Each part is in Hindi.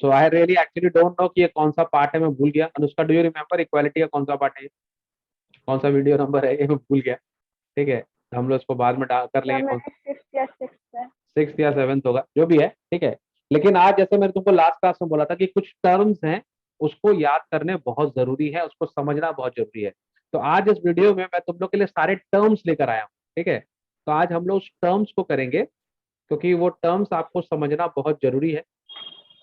So I really actually don't know कि ये कौन सा पार्ट है, मैं भूल गया। Anushka, do you remember equality का कौन सा पार्ट है, कौन सा वीडियो नंबर है ये, मैं भूल गया। ठीक है, हम लोग इसको बाद में कर सर लेंगे कौन सा, मेरे 6 या 6 है। 6th या 7th होगा, जो भी है। ठीक है, लेकिन आज जैसे मैंने तुमको लास्ट क्लास में बोला था कि कुछ टर्म्स हैं, उसको याद करने बहुत जरूरी है, उसको समझना बहुत जरूरी है। तो आज इस वीडियो में मैं तुम लोग के लिए सारे टर्म्स लेकर आया हूँ। ठीक है, तो आज हम लोग उस टर्म्स को करेंगे, क्योंकि वो टर्म्स आपको समझना बहुत जरूरी है।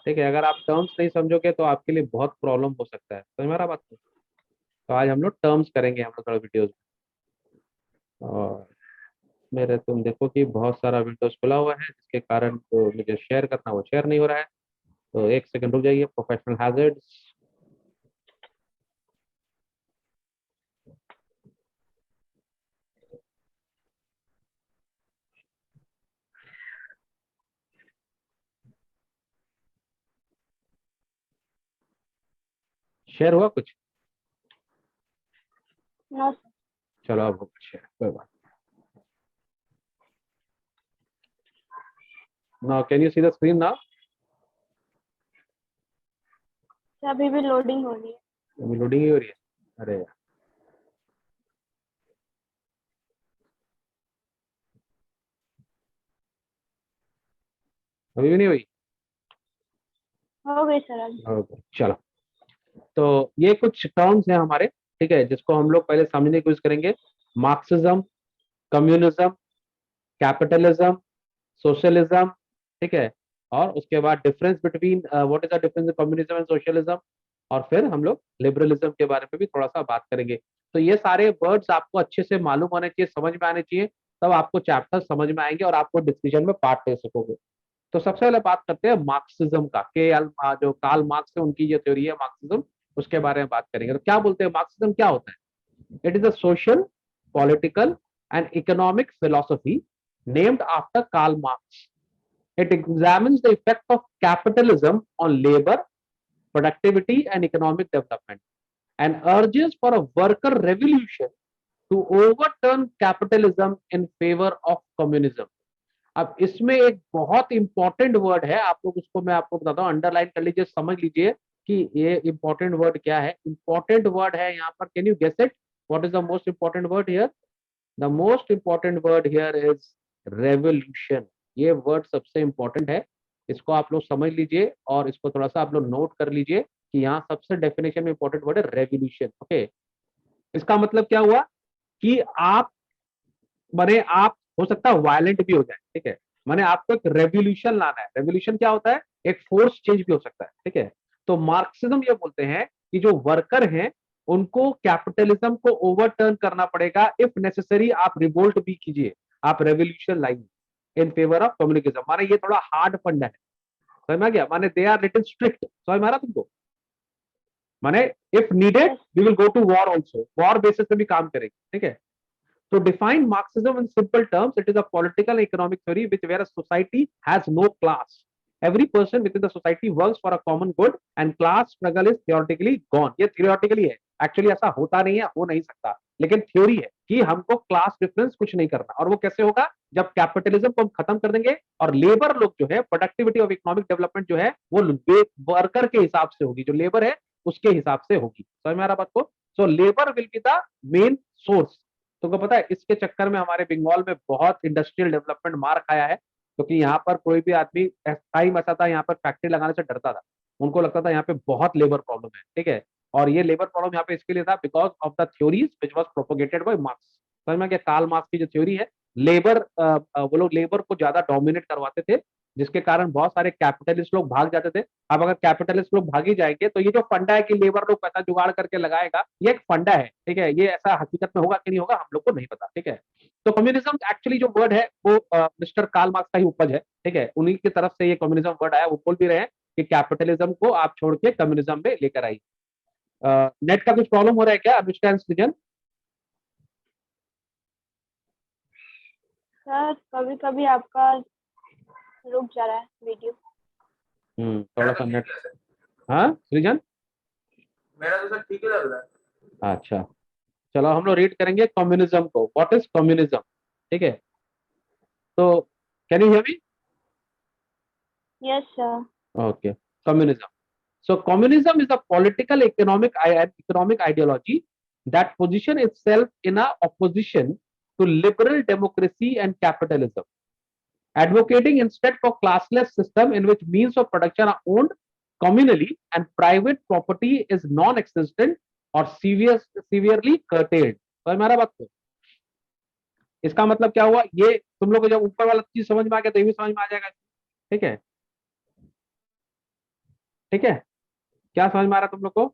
ठीक है, अगर आप टर्म्स नहीं समझोगे तो आपके लिए बहुत प्रॉब्लम हो सकता है, समझ में आ रहा बात को? तो आज हम लोग टर्म्स करेंगे, हम लोग थोड़ा वीडियोज में। और मेरे तुम देखो कि बहुत सारा विंडोज खुला हुआ है, जिसके कारण तो मुझे शेयर करना वो शेयर नहीं हो रहा है। तो एक सेकंड रुक जाइए, प्रोफेशनल हैजर्ड्स। शेयर हुआ कुछ? No sir. चलो अब हो शेयर, कोई बात। Now can you see the screen now? अभी भी लोडिंग हो रही है। अभी लोडिंग ही हो रही है? अरे यार, अभी भी नहीं हुई? हो गई सर अभी। ओके चलो। तो ये कुछ टर्म्स हैं हमारे, ठीक है, जिसको हम लोग पहले समझने की कोशिश करेंगे। Marxism, communism, capitalism, socialism. ठीक है, और उसके बाद difference between what is the difference communism and socialism. और फिर हम लोग लिबरलिज्म के बारे में भी थोड़ा सा बात करेंगे। तो ये सारे वर्ड्स आपको अच्छे से मालूम होने चाहिए, समझ में आने चाहिए, तब आपको चैप्टर समझ में आएंगे और आपको डिस्कशन में पार्ट ले सकोगे। तो सबसे पहले बात करते हैं मार्क्सिज्म का। जो कार्ल मार्क्स है, उनकी जो थ्योरी है मार्क्सिज्म, उसके बारे में बात करेंगे। तो क्या बोलते हैं, मार्क्सिज्म क्या होता है? It is a social, political and economic philosophy named after Karl Marx. It examines the effect of capitalism on labor, productivity, and economic development, and urges for a worker revolution to overturn capitalism in favor of communism. अब इसमें एक बहुत इंपॉर्टेंट वर्ड है, आप लोग उसको मैं आपको बताता हूँ, अंडरलाइन कर लीजिए, समझ लीजिए कि ये इंपॉर्टेंट वर्ड क्या है। इंपॉर्टेंट वर्ड है यहाँ पर, can you guess it? What is the most important word here? The most important word here is revolution. ये वर्ड सबसे इंपॉर्टेंट है, इसको आप लोग समझ लीजिए और इसको थोड़ा सा आप लोग नोट कर लीजिए कि यहाँ सबसे डेफिनेशन में इंपॉर्टेंट वर्ड है रेवोल्यूशन। ओके, इसका मतलब क्या हुआ कि आप बने, आप हो सकता है वायलेंट भी हो जाए। ठीक है, माने आपको एक रेवोल्यूशन लाना है। रेवोल्यूशन क्या होता है? एक फोर्स चेंज भी हो सकता है। ठीक है, तो मार्क्सिज्म ये बोलते हैं कि जो वर्कर हैं, उनको कैपिटलिज्म को ओवरटर्न करना पड़ेगा, इफ नेसेसरी आप रिवोल्ट भी कीजिए, आप रेवोल्यूशन लाइए इन फेवर ऑफ कम्युनिज्म। माने ये थोड़ा हार्ड फंडा है, समझ में आ गया? माने दे आर लिटिल स्ट्रिक्ट, समझ में आ रहा तुमको? माने if needed yes. We will go to war also, war basis पे भी काम करेंगे। ठीक है, to define Marxism in simple terms, it is a political and economic theory which where a society has no class. Every person within the society works for a common good and class struggle is theoretically gone. ये theoretically है, एक्चुअली ऐसा होता नहीं है, हो नहीं सकता, लेकिन थ्योरी है कि हमको क्लास डिफरेंस कुछ नहीं करना। और वो कैसे होगा? जब कैपिटलिज्म को हम खत्म कर देंगे और लेबर लोग जो है, प्रोडक्टिविटी और इकोनॉमिक डेवलपमेंट जो है वो वर्कर के हिसाब से होगी, जो लेबर है उसके हिसाब से होगी। समझ में आ रहा बात को? So labour will be the main source. तुमको पता है इसके चक्कर में हमारे बंगाल में बहुत इंडस्ट्रियल डेवलपमेंट मार खाया है, क्योंकि यहाँ पर कोई भी आदमी, टाइम ऐसा था यहाँ पर फैक्ट्री लगाने से डरता था, उनको लगता था यहाँ पे बहुत लेबर प्रॉब्लम है। ठीक है, और ये लेबर प्रॉब्लम यहाँ पे इसके लिए था because of the theories which was propagated bye marks. समझ में? कार्ल मार्क्स की जो थ्योरी है, लेबर, वो लोग लेबर को ज्यादा डोमिनेट करवाते थे, जिसके कारण बहुत सारे कैपिटलिस्ट लोग भाग जाते थे। अब अगर कैपिटलिस्ट लोग भागी जाएंगे तो ये जो फंडा है कि लेबर लोग पैसा जुगाड़ करके लगाएगा, ये एक फंडा है। ठीक है, ये ऐसा हकीकत में होगा कि नहीं होगा हम लोग को नहीं पता। ठीक है, तो कम्युनिज्म एक्चुअली जो वर्ड है वो मिस्टर कार्ल मार्क्स का ही उपज है। ठीक है, उन्हीं की तरफ से ये कम्युनिज्म वर्ड आया। वो बोल भी रहे हैं कि कैपिटलिज्म को आप छोड़ के कम्युनिज्म में लेकर आइए। नेट का कुछ प्रॉब्लम हो रहा है क्या अनुष्का एंड सृजन? सर कभी कभी आपका रुक जा रहा है वीडियो। थोड़ा सा नेट। हाँ सृजन, मेरा तो सब ठीक ही लग रहा है। अच्छा, चलो हम लोग रीड करेंगे कम्युनिज्म को। What is communism? ठीक है, तो can you hear me? Yes sir. Okay, communism. So communism is a political economic ideology that position itself in a opposition to liberal democracy and capitalism, advocating instead for classless system in which means of production are owned communally and private property is non-existent or severely curtailed. तो हमारा बात को इसका मतलब क्या हुआ, ये तुम लोग को जब ऊपर वाला चीज समझ में आ गया तो ये भी समझ में आ जाएगा। ठीक है, ठीक है, क्या समझ में आ रहा है तुम लोग को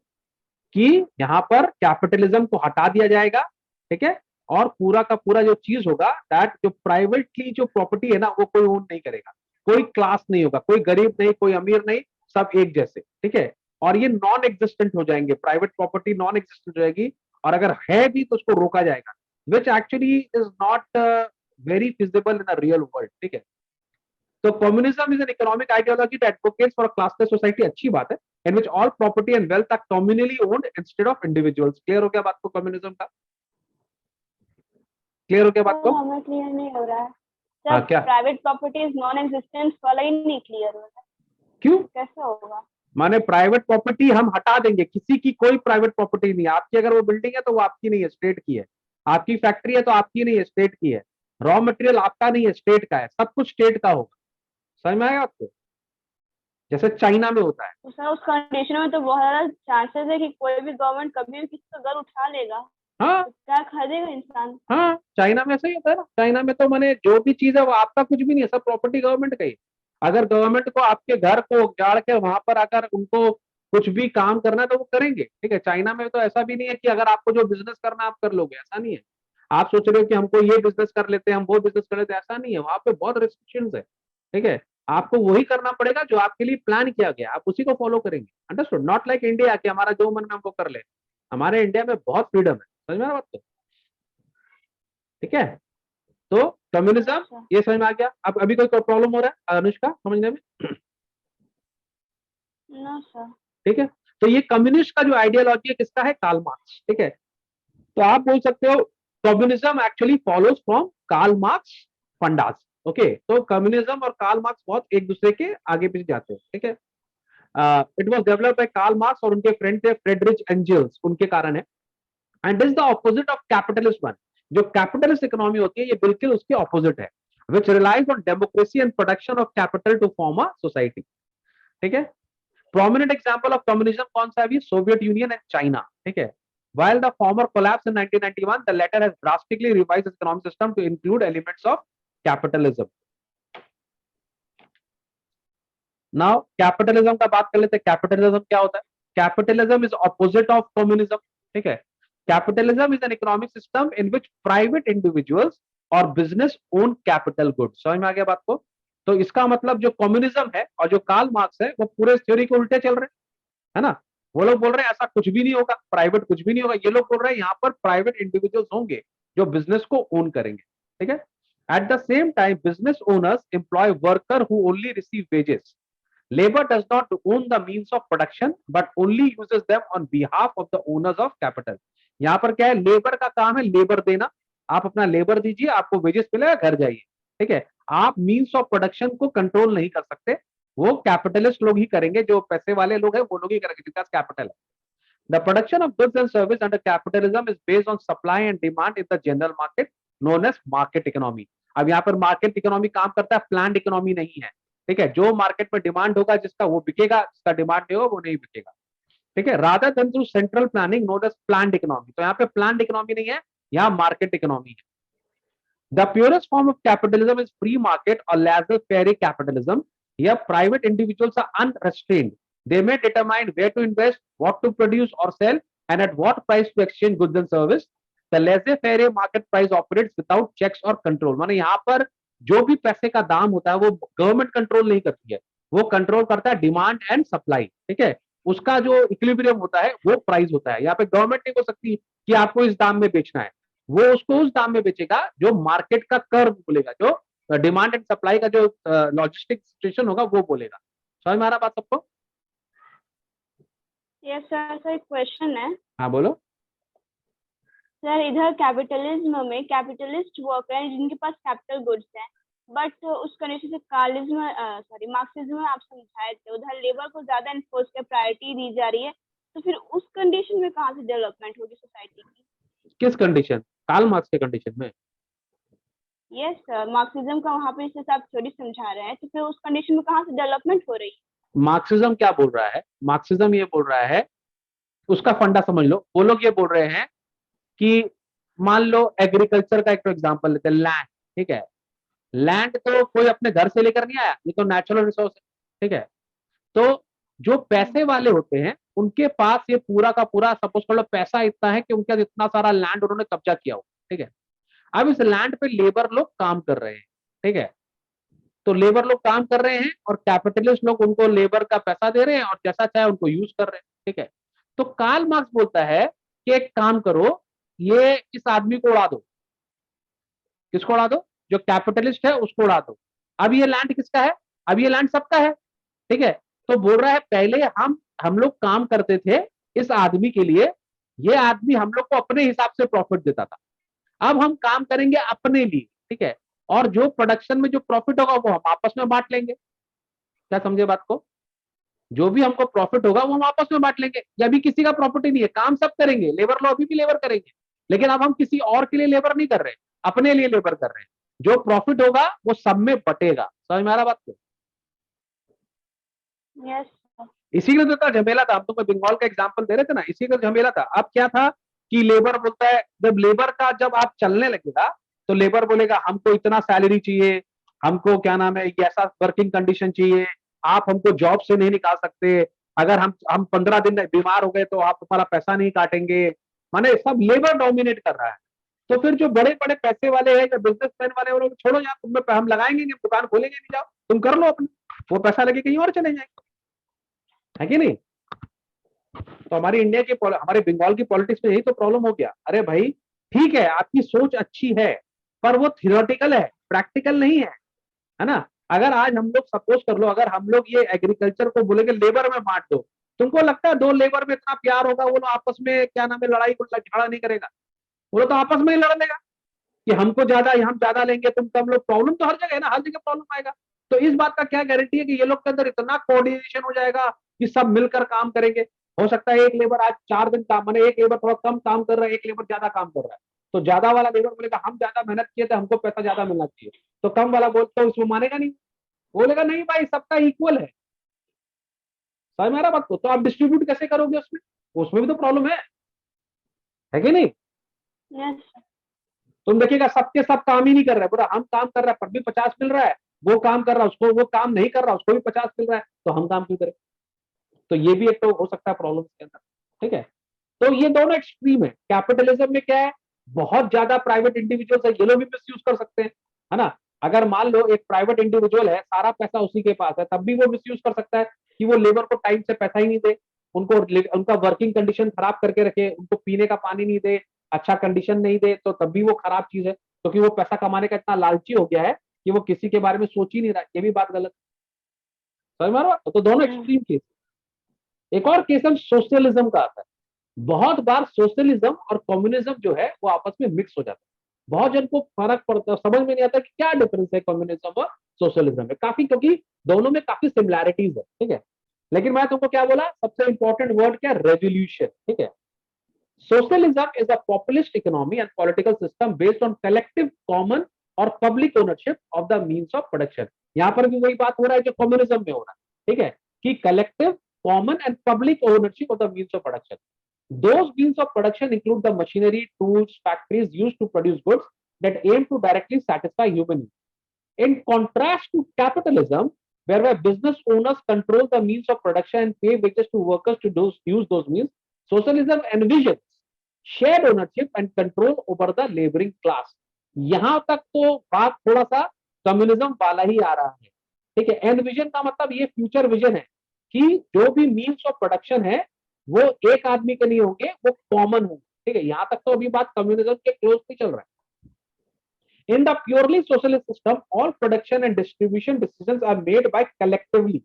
कि यहाँ पर कैपिटलिज्म को हटा दिया जाएगा, ठीक है, और पूरा का पूरा जो चीज होगा दैट जो प्राइवेटली जो प्रॉपर्टी है ना वो कोई ओन नहीं करेगा, कोई क्लास नहीं होगा, कोई गरीब नहीं, कोई अमीर नहीं, सब एक जैसे। ठीक है, और ये नॉन एग्जिस्टेंट हो जाएंगे, प्राइवेट प्रॉपर्टी नॉन एग्जिस्टेंट हो जाएगी, और अगर है भी तो उसको रोका जाएगा, which actually is not very feasible in a real world. ठीक है, तो communism is an economic ideology that advocates for a classless society, अच्छी बात है, in which all property and wealth are communally owned instead of individuals. Clear हो गया बात को कम्युनिज्म का? क्लियर हो गया बात को? हमें क्लियर नहीं हो रहा है हाँ, सर। क्या private property is non existence वाला ही नहीं क्लियर हो रहा है, क्यों? कैसे होगा? माने प्राइवेट प्रॉपर्टी हम हटा देंगे, किसी की कोई प्राइवेट प्रॉपर्टी नहीं है। आपकी अगर वो बिल्डिंग है तो वो आपकी नहीं है, स्टेट की है। आपकी फैक्ट्री है तो आपकी नहीं है, स्टेट की है। रॉ मटेरियल आपका नहीं है, स्टेट का है। सब कुछ स्टेट का होगा। समझ में आएगा आपको? जैसे चाइना में होता है। तो सर उस कंडीशन में तो बहुत ज्यादा चांसेस है कि कोई भी गवर्नमेंट कभी भी किसी का घर उठा लेगा, हाँ तो क्या खरीदेगा इंसान? हाँ, चाइना में ऐसा ही होता है ना। चाइना में तो माने जो भी चीज है वो आपका कुछ भी नहीं है, सब प्रॉपर्टी गवर्नमेंट का ही। अगर गवर्नमेंट को आपके घर को उजाड़ के वहां पर अगर उनको कुछ भी काम करना है तो वो करेंगे। ठीक है, चाइना में तो ऐसा भी नहीं है कि अगर आपको जो बिजनेस करना है आप कर लोगे, ऐसा नहीं है। आप सोच रहे हो कि हमको ये बिजनेस कर लेते हैं, हम वो बिजनेस कर लेते हैं, ऐसा नहीं है। वहां पे बहुत रिस्ट्रिक्शंस है। ठीक है, आपको वही करना पड़ेगा जो आपके लिए प्लान किया गया, आप उसी को फॉलो करेंगे। अंडरस्टूड? नॉट लाइक इंडिया कि हमारा जो मन में हमको कर ले। हमारे इंडिया में बहुत फ्रीडम है। समझ में आ रहा बात? ठीक है, तो कम्युनिज्म ये समझ में आ गया। अब अभी कोई प्रॉब्लम हो रहा है अनुष्का समझने में? No sir. ठीक है, तो ये कम्युनिस्ट का जो आइडियोलॉजी है किसका है? Karl Marx. ठीक है, तो आप बोल सकते हो communism actually follows from Karl Marx fundas. Okay, तो कम्युनिज्म और कार्ल मार्क्स बहुत एक दूसरे के आगे पीछे जाते हैं। ठीक है, it was developed by Karl Marx और उनके फ्रेंड थे फ्रेडरिच एंजल्स, उनके कारण है। And this the opposite of capitalist one. जो कैपिटलिस्ट इकोनॉमी होती है ये बिल्कुल उसके ऑपोजिट है, which relies on democracy and production of capital to form a society. ठीक है, प्रोमिनेंट एग्जांपल ऑफ कम्युनिज्म कौन सा है अभी? Soviet union and China. ठीक है, while the former collapsed in 1991, the latter has drastically revised its economic system to include elements of capitalism. Now capitalism का बात कर लेते हैं। कैपिटलिज्म क्या होता है? Capitalism is opposite of communism. ठीक है, capitalism is an economic system in which private individuals और बिजनेस ओन कैपिटल गुड्स। समझ में आ गया बात को? तो इसका मतलब जो कम्युनिज्म है और जो कार्ल मार्क्स है वो पूरे थ्योरी के उल्टे चल रहे हैं, है ना। वो लोग बोल रहे हैं ऐसा कुछ भी नहीं होगा, प्राइवेट कुछ भी नहीं होगा। ये लोग बोल रहे हैं यहाँ पर प्राइवेट इंडिविजुअल्स होंगे जो बिजनेस को ओन करेंगे। ठीक है, at the same time business owners employ worker who only receive wages. Labor does not own the means of production but only uses them on behalf of the owners of capital. यहाँ पर क्या है? लेबर का काम है लेबर देना। आप अपना लेबर दीजिए, आपको वेजेस मिलेगा, घर जाइए। ठीक है, आप मीन्स ऑफ प्रोडक्शन को कंट्रोल नहीं कर सकते, वो कैपिटलिस्ट लोग ही करेंगे, जो पैसे वाले लोग हैं वो लोग ही करेंगे, बिकॉज कैपिटल है। The production of goods and service under capitalism is based on supply and demand in the general market known as market economy. अब यहाँ पर मार्केट इकोनॉमी काम करता है, प्लान्ड इकोनॉमी नहीं है। ठीक है, जो मार्केट में डिमांड होगा जिसका वो बिकेगा, जिसका डिमांड नहीं होगा वो नहीं बिकेगा। ठीक है, rather than through central planning known as planned economy. तो यहाँ पे प्लान्ड इकोनॉमी नहीं है, यहाँ मार्केट इकोनॉमी है। The purest form of capitalism is free market or laissez-faire capitalism. Here, private individuals are unrestrained. They may determine where to invest, what to produce or sell, and at what price to exchange goods and service. The laissez-faire market price operates without checks or control. माने यहाँ पर जो भी पैसे का दाम होता है वो गवर्नमेंट कंट्रोल नहीं करती है, वो कंट्रोल करता है डिमांड एंड सप्लाई। ठीक है, उसका जो इक्विलिब्रियम होता है वो प्राइस होता है। यहाँ पे गवर्नमेंट नहीं हो सकती कि आपको इस दाम में बेचना है, वो उसको उस दाम में बेचेगा जो मार्केट का कर्व बोलेगा, जो डिमांड एंड सप्लाई का जो लॉजिस्टिक सिचुएशन होगा वो बोलेगा। समझ में आ रहा बात सबको? Yes sir. सर एक क्वेश्चन है। हाँ बोलो। सर इधर कैपिटलिज्म में कैपिटलिस्ट वर्कर हैं जिनके पास कैपिटल गुड्स हैं, बट उस कंडीशन से कार्लिज्म सॉरी मार्क्सिज्म में आप समझाए थे, उधर लेबर को ज्यादा इन्फोर्स के प्रायोरिटी दी जा रही है, तो फिर उस कंडीशन में कहाँ से डेवलपमेंट होगी सोसाइटी की? किस कंडीशन? कार्ल मार्क्स के कंडीशन में? यस सर, मार्क्सिज्म का वहाँ पे जैसे आप थ्योरी समझा रहे हैं, तो फिर उस कंडीशन में कहाँ से डेवलपमेंट हो रही है? मार्क्सिज्म क्या बोल रहा है? मार्क्सिज्म ये बोल रहा है, उसका फंडा समझ लो। वो लोग ये बोल रहे हैं कि मान लो एग्रीकल्चर का एक एग्जांपल लेते हैं, लैंड, ठीक है। लैंड तो कोई अपने घर से लेकर नहीं आया, ये तो नेचुरल रिसोर्स है, ठीक है। तो जो पैसे वाले होते हैं उनके पास ये पूरा का पूरा, सपोज कर लो पैसा इतना है कि उनके पास इतना सारा लैंड उन्होंने कब्जा किया हो, ठीक है। अब इस लैंड पे लेबर लोग काम कर रहे हैं, ठीक है। तो लेबर लोग काम कर रहे हैं और कैपिटलिस्ट लोग उनको लेबर का पैसा दे रहे हैं और जैसा चाहे उनको यूज कर रहे हैं, ठीक है। तो कार्ल मार्क्स बोलता है कि एक काम करो, ये इस आदमी को उड़ा दो। किसको उड़ा दो? जो कैपिटलिस्ट है उसको उड़ा दो। अब ये लैंड किसका है? अब ये लैंड सबका है, ठीक है। तो बोल रहा है पहले हम लोग काम करते थे इस आदमी के लिए, ये आदमी हम लोग को अपने हिसाब से प्रॉफिट देता था। अब हम काम करेंगे अपने लिए, ठीक है। और जो प्रोडक्शन में जो प्रॉफिट होगा वो हम आपस में बांट लेंगे। क्या समझे बात को? जो भी हमको प्रॉफिट होगा वो हम आपस में बांट लेंगे। ये अभी किसी का प्रॉपर्टी नहीं है, काम सब करेंगे, लेबर लो अभी भी लेबर करेंगे, लेकिन अब हम किसी और के लिए लेबर नहीं कर रहे, अपने लिए लेबर कर रहे हैं। जो प्रॉफिट होगा वो सब में बटेगा। समझ में आ रहा बात को? यस। इसीलिए तो झमेला था, हम तुमको बंगाल का एग्जाम्पल दे रहे थे ना, इसी का झमेला था। अब क्या था कि लेबर बोलता है, जब लेबर का जब आप चलने लगेगा तो लेबर बोलेगा हमको इतना सैलरी चाहिए, हमको क्या नाम है ऐसा वर्किंग कंडीशन चाहिए, आप हमको जॉब से नहीं निकाल सकते, अगर हम 15 दिन बीमार हो गए तो आप हमारा पैसा नहीं काटेंगे। माने सब लेबर डोमिनेट कर रहा है। तो फिर जो बड़े बड़े पैसे वाले हैं, जो बिजनेसमैन वाले हैं, वो लोग छोड़ो यार, तुम हम लगाएंगे नहीं, दुकान खोलेंगे नहीं, जाओ तुम कर लो अपने, वो पैसा लगे कहीं और चले जाएंगे, है कि नहीं? तो हमारी इंडिया की हमारे बंगाल की पॉलिटिक्स में यही तो प्रॉब्लम हो गया। अरे भाई ठीक है, आपकी सोच अच्छी है, पर वो थियोरेटिकल है, प्रैक्टिकल नहीं है ना? अगर आज हम लोग सपोज कर लो, अगर हम लोग ये एग्रीकल्चर को बोलेंगे लेबर में बांट दो, तुमको लगता है दो लेबर में इतना प्यार होगा? वो लोग आपस में क्या नाम है लड़ाई झगड़ा नहीं करेगा, वो लोग तो आपस में ही लड़ लेगा कि हमको ज्यादा, हम ज्यादा लेंगे, तुम कम लो। प्रॉब्लम तो हर जगह है ना, हर जगह प्रॉब्लम आएगा। तो इस बात का क्या गारंटी है कि ये लोग के अंदर इतना कोऑर्डिनेशन हो जाएगा कि सब मिलकर काम करेंगे? हो सकता है एक लेबर आज 4 दिन काम, मैंने एक लेबर थोड़ा कम काम कर रहा है, एक लेबर ज्यादा काम कर रहा है, तो ज्यादा वाला लेबर बोलेगा हम ज्यादा मेहनत किए थे, हमको पैसा ज्यादा मिलना चाहिए। तो कम वाला बोलता है उसमें मानेगा नहीं, बोलेगा नहीं भाई सबका इक्वल है। समझ में आ रहा बात को? तो आप डिस्ट्रीब्यूट कैसे करोगे उसमें? उसमें भी तो प्रॉब्लम है कि नहीं? यस। तुम देखिएगा सबके सब काम ही नहीं कर रहे, पूरा हम काम कर रहे हैं पर भी 50 मिल रहा है, वो काम कर रहा है उसको, वो काम नहीं कर रहा उसको भी 50 मिल रहा है, तो हम काम क्यों करें? तो ये भी एक तो हो सकता है प्रॉब्लम के अंदर, ठीक है। तो ये दोनों एक्सट्रीम है। कैपिटलिज्म में क्या है, बहुत ज्यादा प्राइवेट इंडिविजुअल्स है, ये लोग भी मिसयूज कर सकते हैं, है ना? अगर मान लो एक प्राइवेट इंडिविजुअल है, सारा पैसा उसी के पास है, तब भी वो मिसयूज कर सकता है कि वो लेबर को टाइम से पैसा ही नहीं दे, उनको उनका वर्किंग कंडीशन खराब करके रखे, उनको पीने का पानी नहीं दे, अच्छा कंडीशन नहीं दे, तो तब भी वो खराब चीज है, क्योंकि वो पैसा कमाने का इतना लालची हो गया है कि वो किसी के बारे में सोच ही नहीं रहा। ये भी बात गलत है। समझ में आ रहा है? तो दोनों एक्सट्रीम केस। एक और केस हम सोशलिज्म का आता है। बहुत बार सोशलिज्म और कम्युनिज्म जो है वो आपस में मिक्स हो जाता है। बहुत जन को फर्क पड़ता, समझ में नहीं आता कि क्या डिफरेंस है कम्युनिज्म और सोशलिज्म में, काफी, क्योंकि दोनों में काफी सिमिलैरिटीज है, ठीक है। लेकिन मैं तुमको क्या बोला, सबसे इंपॉर्टेंट वर्ड क्या? रेवोल्यूशन, ठीक है। Socialism is a populist economy and political system based on collective, common और public ownership of the means of production। यहाँ पर भी वही बात हो रहा है जो कम्युनिज्म में हो रहा है, ठीक है, कि collective, common and public ownership of the means of production। Those means of production include the machinery, tools, factories used to produce goods that aim to directly satisfy human needs. In contrast to capitalism, whereby business owners control the means of production and pay wages to workers to use those means, socialism envisions shared ownership and control over the laboring class। यहां तक तो बात थोड़ा सा कम्युनिज्म वाला ही आ रहा है, ठीक है। एनविजन का मतलब ये फ्यूचर विजन है कि जो भी मीन्स ऑफ प्रोडक्शन है वो एक आदमी के नहीं होंगे, वो कॉमन होंगे, ठीक है। यहां तक तो अभी बात कम्युनिज्म के क्लोज नहीं चल रहा है। In the purely socialist system, all production and distribution decisions are made by collectively।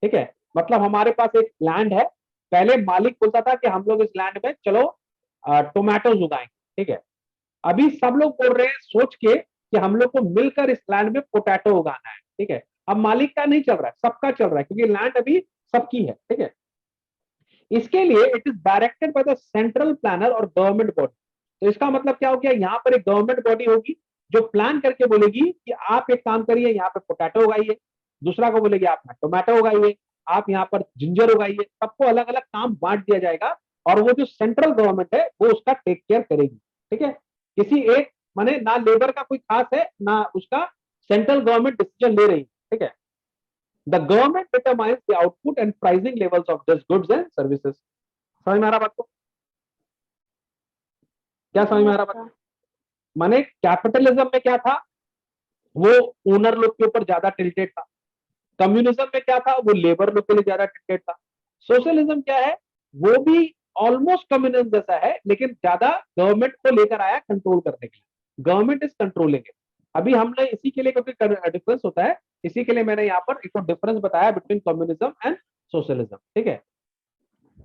ठीक है, मतलब हमारे पास एक लैंड है, पहले मालिक बोलता था कि हम लोग इस लैंड में चलो टोमेटोज उगाएंगे, ठीक है। अभी सब लोग बोल रहे हैं सोच के कि हम लोग को मिलकर इस लैंड में पोटैटो उगाना है, ठीक है। अब मालिक का नहीं चल रहा है, सबका चल रहा है, क्योंकि लैंड अभी सबकी है, ठीक है। इसके लिए it is directed by the central planner और गवर्नमेंट बॉडी। तो इसका मतलब क्या हो गया, यहाँ पर एक गवर्नमेंट बॉडी होगी जो प्लान करके बोलेगी कि आप एक काम करिए, यहाँ पे पोटैटो उगाइए, दूसरा को बोलेगी आप टोमेटो उगाइए, आप यहाँ पर जिंजर उगाइए, सबको अलग अलग काम बांट दिया जाएगा, और वो जो सेंट्रल गवर्नमेंट है वो उसका टेक केयर करेगी, ठीक है। किसी एक माने ना लेबर का कोई खास है ना उसका, सेंट्रल गवर्नमेंट डिसीजन ले रही है, ठीक है। The government determines the output and pricing levels of this goods and services. समझ में आ रहा बात को? क्या समझ में आ रहा बात? अच्छा। माने कैपिटलिज्म में क्या था, वो ओनर लोग के ऊपर ज्यादा टिल्टेड था। कम्युनिज्म में क्या था, वो लेबर लोग के लिए ज्यादा टिल्टेड था। सोशलिज्म क्या है, वो भी ऑलमोस्ट कम्युनिज्म जैसा है, लेकिन ज्यादा गवर्नमेंट को लेकर आया कंट्रोल करने के लिए, गवर्नमेंट इज कंट्रोलिंग इट। अभी हमने इसी के लिए, क्योंकि डिफरेंस होता है, इसी के लिए मैंने यहाँ पर एक डिफरेंस बताया बिटवीन कम्युनिज्म एंड सोशलिज्म, ठीक है।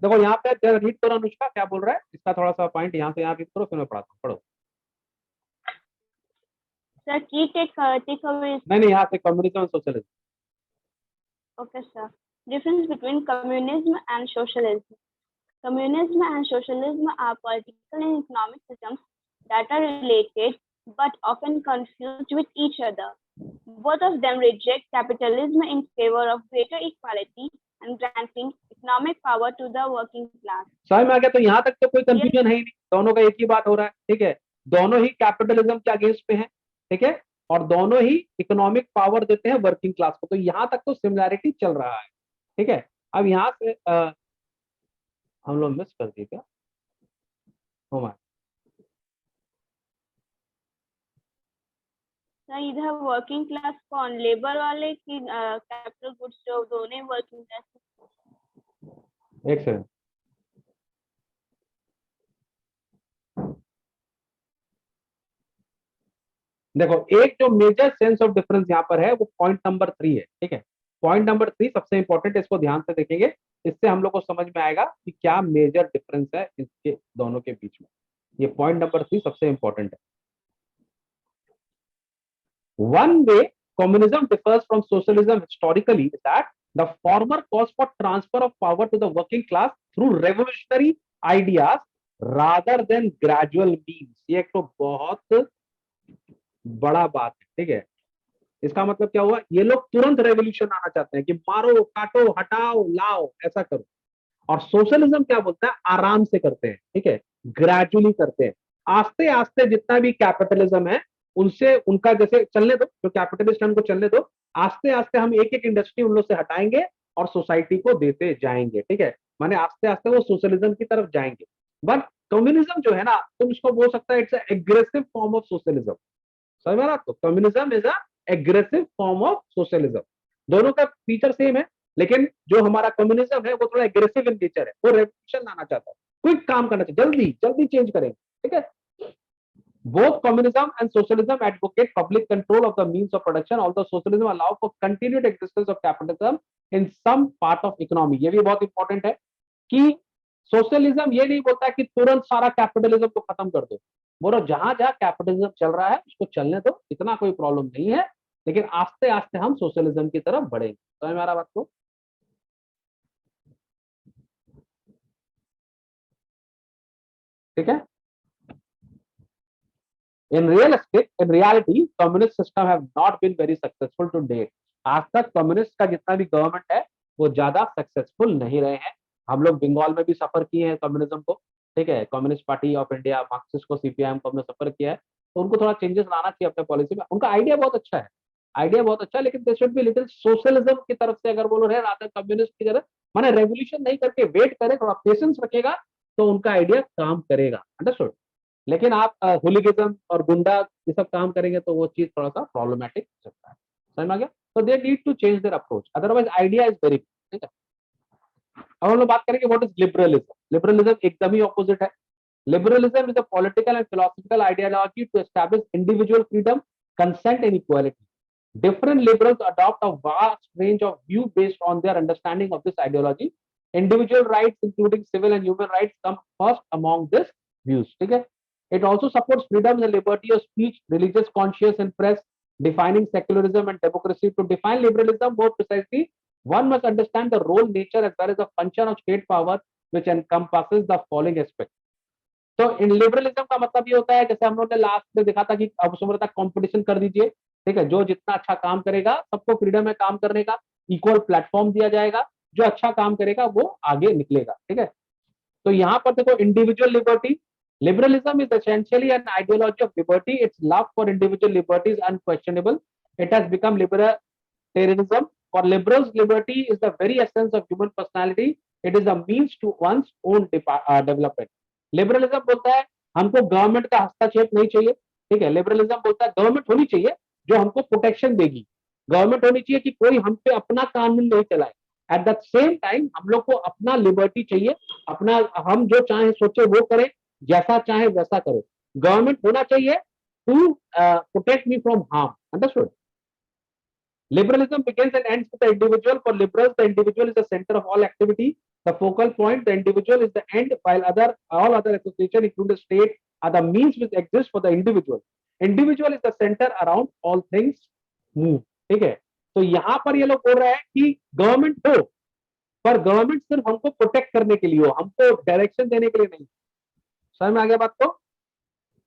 देखो यहाँ पे रीड करो अनुष्का क्या बोल रहा है, इसका थोड़ा सा पॉइंट यहाँ से यहाँ रीड करो, फिर मैं पढ़ाता हूँ, पढ़ो। Sir, key takeaway is नहीं यहाँ से communism and socialism. okay, sir. Difference between communism and socialism. Communism and socialism are political and economic systems that are related but often confused with each other. Both of them reject capitalism in favor of greater equality and granting economic power to the working class. समझ में आ गया? तो यहाँ तक तो कोई कंफ्यूजन है ही नहीं, दोनों का एक ही बात हो रहा है, ठीक है। दोनों ही कैपिटलिज्म के अगेंस्ट पे हैं, ठीक है, और दोनों ही इकोनॉमिक पावर देते हैं वर्किंग क्लास को। तो यहाँ तक तो सिमिलैरिटी चल रहा है, ठीक है। अब यहाँ से हम लोग मिस कर दिए क्या, होमा? सर इधर वर्किंग क्लास कौन, लेबर वाले की कैपिटल गुड्स जो दोनों वर्किंग क्लास? एक सेकंड, देखो एक जो मेजर सेंस ऑफ डिफरेंस यहाँ पर है वो पॉइंट नंबर 3 है, ठीक है। पॉइंट नंबर 3 सबसे इंपॉर्टेंट है, इसको ध्यान से देखेंगे, इससे हम लोग को समझ में आएगा कि क्या मेजर डिफरेंस है इसके दोनों के बीच में। ये पॉइंट नंबर 3 सबसे इंपॉर्टेंट है। One way communism differs from socialism historically is that the former calls for transfer of power to the working class through revolutionary ideas rather than gradual means। ये एक तो बहुत बड़ा बात है, ठीक है। इसका मतलब क्या हुआ, ये लोग तुरंत रेवोल्यूशन आना चाहते हैं कि मारो काटो हटाओ लाओ ऐसा करो। और सोशलिज्म क्या बोलता है, आराम से करते हैं, ठीक है, ग्रेजुअली करते हैं, आस्ते आस्ते। जितना भी कैपिटलिज्म है उनसे उनका जैसे चलने दो, जो कैपिटलिस्ट है उनको चलने दो, आस्ते आस्ते हम एक एक इंडस्ट्री उन लोग से हटाएंगे और सोसाइटी को देते जाएंगे, ठीक है। माने आस्ते आस्ते वो सोशलिज्म की तरफ जाएंगे। बट कम्युनिज्म जो है ना, तुम इसको बोल सकता है it's aggressive form of socialism. समझ में आ रहा? तो communism is a aggressive form of socialism. दोनों का फीचर सेम है, लेकिन जो हमारा कम्युनिज्म है वो थोड़ा एग्रेसिव इन नेचर है, वो रेवोल्यूशन लाना चाहता है, क्विक काम करना चाहिए, जल्दी जल्दी चेंज करेंगे, ठीक है। Both communism and socialism advocate public control of the means of production, although socialism allow for continued existence of capitalism in some part of economy। ये भी बहुत इंपॉर्टेंट है कि सोशलिज्म ये नहीं बोलता कि तुरंत सारा कैपिटलिज्म को खत्म कर दो, बोलो जहां जहां कैपिटलिज्म चल रहा है उसको चलने दो, इतना कोई प्रॉब्लम नहीं है, लेकिन आस्ते आस्ते हम सोशलिज्म की तरफ बढ़ेंगे। समझ में आ रहा बात को? ठीक है। In real estate, in reality, communist system have not been very successful to date। आज तक कम्युनिस्ट का जितना भी गवर्नमेंट है वो ज्यादा सक्सेसफुल नहीं रहे हैं। हम लोग बंगाल में भी सफर किए हैं कम्युनिज्म को, ठीक है, communist party of India Marxist को, सीपीआईएम को हमने सफर किया है। तो उनको थोड़ा चेंजेस लाना चाहिए अपने पॉलिसी में। उनका आइडिया बहुत अच्छा है, आइडिया बहुत अच्छा है, लेकिन they should be little socialism की तरफ से अगर बोलो रहे राधा कम्युनिस्ट की तरफ, माने रेवोल्यूशन नहीं करके वेट करे, थोड़ा पेशेंस रखेगा तो उनका आइडिया काम करेगा। अंडरस्टूड? लेकिन आप हुलिगिज्म और गुंडा ये सब काम करेंगे तो वो चीज थोड़ा सा प्रॉब्लमेटिक हो सकता है। समझ में आ गया? तो they need to change their approach, otherwise idea is very, ठीक है। अब हम लोग बात करेंगे व्हाट इज लिबरलिज्म। लिबरलिज्म एकदम ही ऑपोजिट है। Liberalism is a political and philosophical ideology to establish individual freedom, consent and equality. Different liberals adopt a vast range of view based on their understanding of this ideology. Individual rights, including civil and human rights, come first among these views, ठीक है। It also supports freedom and liberty of speech, religious conscience and press, defining secularism and democracy. To define liberalism more precisely, one must understand the role, nature as well as the function of state power, which encompasses the following aspects. तो इन लिबरलिज्म का मतलब ये होता है, जैसे हम लोगों ने लास्ट में देखा था कि अब उसमें तक कंपटीशन कर दीजिए, ठीक है, जो जितना अच्छा काम करेगा सबको फ्रीडम है काम करने का, इक्वल प्लेटफॉर्म दिया जाएगा, जो अच्छा काम करेगा वो आगे निकलेगा, ठीक है। तो यहाँ पर देखो individual liberty, liberalism is essentially an ideology of liberty. Its love for individual liberty is unquestionable. It has become libertarianism. For liberals, liberty is the very essence of human personality. It is a means to one's own development. Liberalism बोलता है हमको गवर्नमेंट का हस्तक्षेप नहीं चाहिए, ठीक है। लिबरलिज्म बोलता है गवर्नमेंट होनी चाहिए जो हमको प्रोटेक्शन देगी, गवर्नमेंट होनी चाहिए कि कोई हम पे अपना कानून नहीं चलाए। एट द सेम टाइम हम लोग को अपना लिबर्टी चाहिए, अपना हम जो चाहे सोचे वो करें, जैसा चाहे वैसा करें। गवर्नमेंट होना चाहिए to protect me from harm. Understood? Liberalism begins and ends with the individual. For liberals, the individual is the center of all activity, the focal point. The individual is the end, while all other associations, including the state, are the means which exist for the individual. Individual is the center around all things move. ठीक है, तो यहाँ पर ये लोग बोल रहे हैं कि गवर्नमेंट हो, पर गवर्नमेंट सिर्फ हमको प्रोटेक्ट करने के लिए हो, हमको डायरेक्शन देने के लिए नहीं। समझ में आ गया बात को?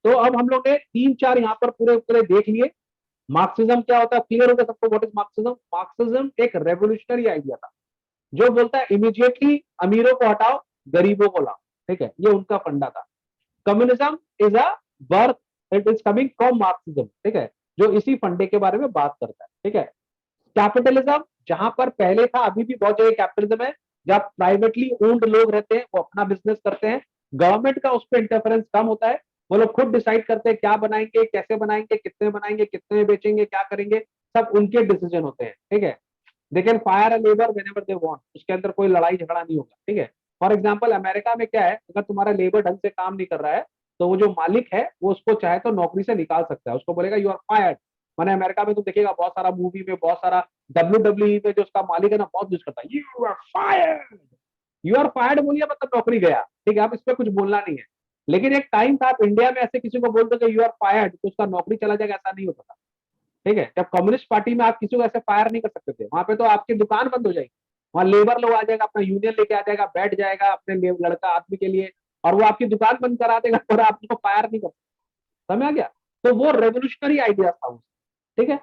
तो अब हम लोग ने 3-4 यहाँ पर पूरे पूरे देख लिए। मार्क्सिज्म क्या होता है, क्लियर हो गया सबको? What is Marxism? मार्क्सिज्म एक रेवोल्यूशनरी आइडिया था जो बोलता है इमीडिएटली अमीरों को हटाओ, गरीबों को लाओ, ठीक है, ये उनका फंडा था। Communism is a birth, it is coming from Marxism, ठीक है, जो इसी फंडे के बारे में बात करता है, ठीक है। कैपिटलिज्म जहां पर पहले था, अभी भी बहुत जगह कैपिटलिज्म है, जहां प्राइवेटली ओन्ड लोग रहते हैं, वो अपना बिजनेस करते हैं, गवर्नमेंट का उस पर इंटरफेरेंस कम होता है, वो लोग खुद डिसाइड करते हैं क्या बनाएंगे, कैसे बनाएंगे, कितने में बेचेंगे, क्या करेंगे, सब उनके डिसीजन होते हैं, ठीक है। They can fire a labour whenever they want, उसके अंदर कोई लड़ाई झगड़ा नहीं होगा, ठीक है। फॉर एग्जांपल अमेरिका में क्या है, अगर तुम्हारा लेबर ढंग से काम नहीं कर रहा है तो वो जो मालिक है वो उसको चाहे तो नौकरी से निकाल सकता है, उसको बोलेगा यू आर फायर्ड। मैंने अमेरिका में तुम देखिएगा बहुत सारा मूवी में, बहुत सारा WWE में जो उसका मालिक है ना बहुत यूज करता है, you are fired. You are fired बोलिए मतलब नौकरी गया, ठीक है, आप इस पर कुछ बोलना नहीं है। लेकिन एक टाइम था, आप इंडिया में ऐसे किसी को बोल दो यू आर फायर्ड तो उसका नौकरी चला जाएगा, ऐसा नहीं होता था, ठीक है। जब कम्युनिस्ट पार्टी में आप किसी को ऐसे फायर नहीं कर सकते थे, वहां पे तो आपकी दुकान बंद हो जाएगी, वहां लेबर लोग आ जाएगा, अपना यूनियन लेके आ जाएगा, बैठ जाएगा अपने लड़का आदमी के लिए, और वो आपकी दुकान बंद करा देगा और आप उसको फायर नहीं कर सकते। समझ आ गया? तो वो रेवोल्यूशनरी आइडिया था, ठीक है।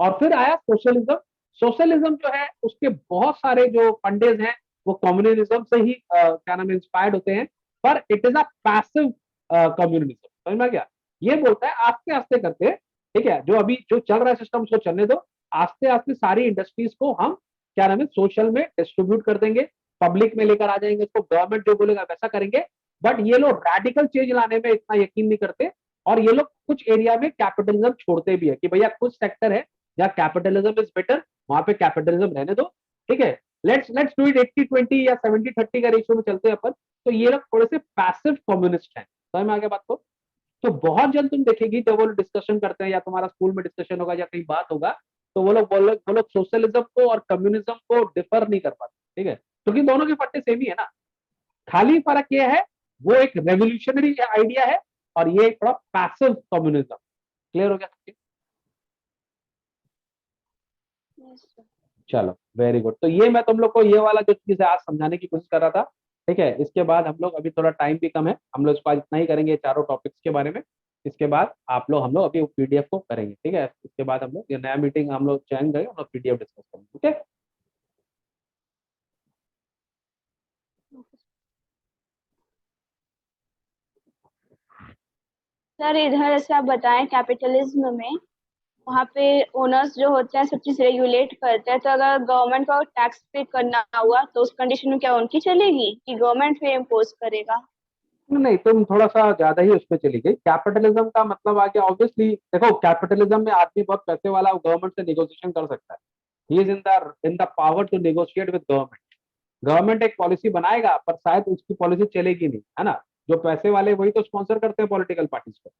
और फिर आया सोशलिज्म। सोशलिज्म जो है उसके बहुत सारे जो फंडेज हैं वो कम्युनलिज्म से ही क्या नाम इंस्पायर्ड होते हैं, पर it is a passive communalism. समझ में आ गया? ये बोलता है आस्ते आस्ते करके, ठीक है, जो अभी जो चल रहा है सिस्टम उसको चलने दो, आस्ते आस्ते सारी इंडस्ट्रीज को हम क्या नाम है सोशल में डिस्ट्रीब्यूट कर देंगे, पब्लिक में लेकर आ जाएंगे, इसको गवर्नमेंट जो बोलेगा वैसा करेंगे। बट ये लोग रेडिकल चेंज लाने में इतना यकीन नहीं करते, और ये लोग कुछ एरिया में कैपिटलिज्म छोड़ते भी है कि भैया कुछ सेक्टर है जहाँ कैपिटलिज्म इज बेटर, वहां पे कैपिटलिज्म रहने दो, ठीक है। लेट्स डू इट 80-20 या 70-30 का रेशियो में चलते हैं अपन। तो ये लोग थोड़े से पैसिव कम्युनिस्ट हैं। समझ में आ गया बात को? तो बहुत जल्द तुम देखेगी जब वो डिस्कशन करते हैं या तुम्हारा स्कूल में डिस्कशन होगा या कहीं बात होगा, तो वो लोग सोशलिज्म को और कम्युनिज्म को डिफर नहीं कर पाते, ठीक है, क्योंकि दोनों के पट्टे सेम ही है ना। खाली फर्क ये है वो एक रेवोल्यूशनरी आइडिया है और ये थोड़ा पैसिव कम्युनिज्म। क्लियर हो गया? Yes, sir. चलो वेरी गुड। तो ये मैं तुम लोग को ये वाला जो चीज है आज समझाने की कोशिश कर रहा था, ठीक है। इसके बाद हम लोग, अभी थोड़ा टाइम भी कम है, हम लोग इसको आज इतना ही करेंगे चारों टॉपिक्स के बारे में। इसके बाद हम लोग अभी पीडीएफ को करेंगे, ठीक है। इसके बाद हम लोग ये नया मीटिंग हम लोग ज्वाइन करेंगे, हम लोग पीडीएफ डिस्कस करेंगे, ठीक है। सर इधर ऐसे आप बताएं कैपिटलिज्म में वहाँ पे ओनर्स जो होते हैं सब चीज रेगुलेट करते हैं, तो अगर गवर्नमेंट को टैक्स पे करना हुआ तो उस कंडीशन में क्या उनकी चलेगी कि गवर्नमेंट पे इम्पोज करेगा? नहीं, तुम थोड़ा सा ज्यादा ही उसमें चली गई। कैपिटलिज्म का मतलब आ गया ऑब्वियसली, देखो कैपिटलिज्म में आदमी बहुत पैसे वाला गवर्नमेंट से नेगोशिएशन कर सकता है, he is in the power to negotiate with government. Government एक पॉलिसी बनाएगा पर शायद उसकी पॉलिसी चलेगी नहीं, है ना। जो पैसे वाले वही तो स्पॉन्सर करते हैं पॉलिटिकल पार्टीज को,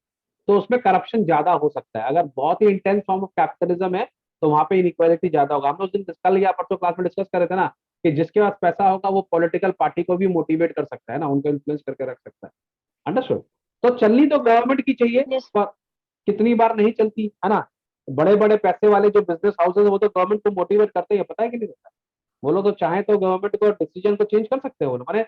तो उसमें करप्शन ज्यादा हो सकता है। अगर बहुत ही इंटेंस फॉर्म ऑफ कैपिटलिज्म है तो वहां पे इनइक्वालिटी ज्यादा होगा। हम लोग दिन कल या परसों क्लास में डिस्कस कर रहे थे ना कि जिसके पास पैसा होगा वो पॉलिटिकल पार्टी को भी मोटिवेट कर सकता है ना, उनको इन्फ्लुएंस करके रख सकता है। अंडरस्टूड? तो चलनी तो गवर्नमेंट की चाहिए, Yes. पर कितनी बार नहीं चलती है ना। बड़े बड़े पैसे वाले जो बिजनेस हाउसेज वो तो गवर्नमेंट को मोटिवेट करते हैं, पता है कि नहीं रहता। वो लोग तो चाहे तो गवर्नमेंट को डिसीजन को चेंज कर सकते हो, मैंने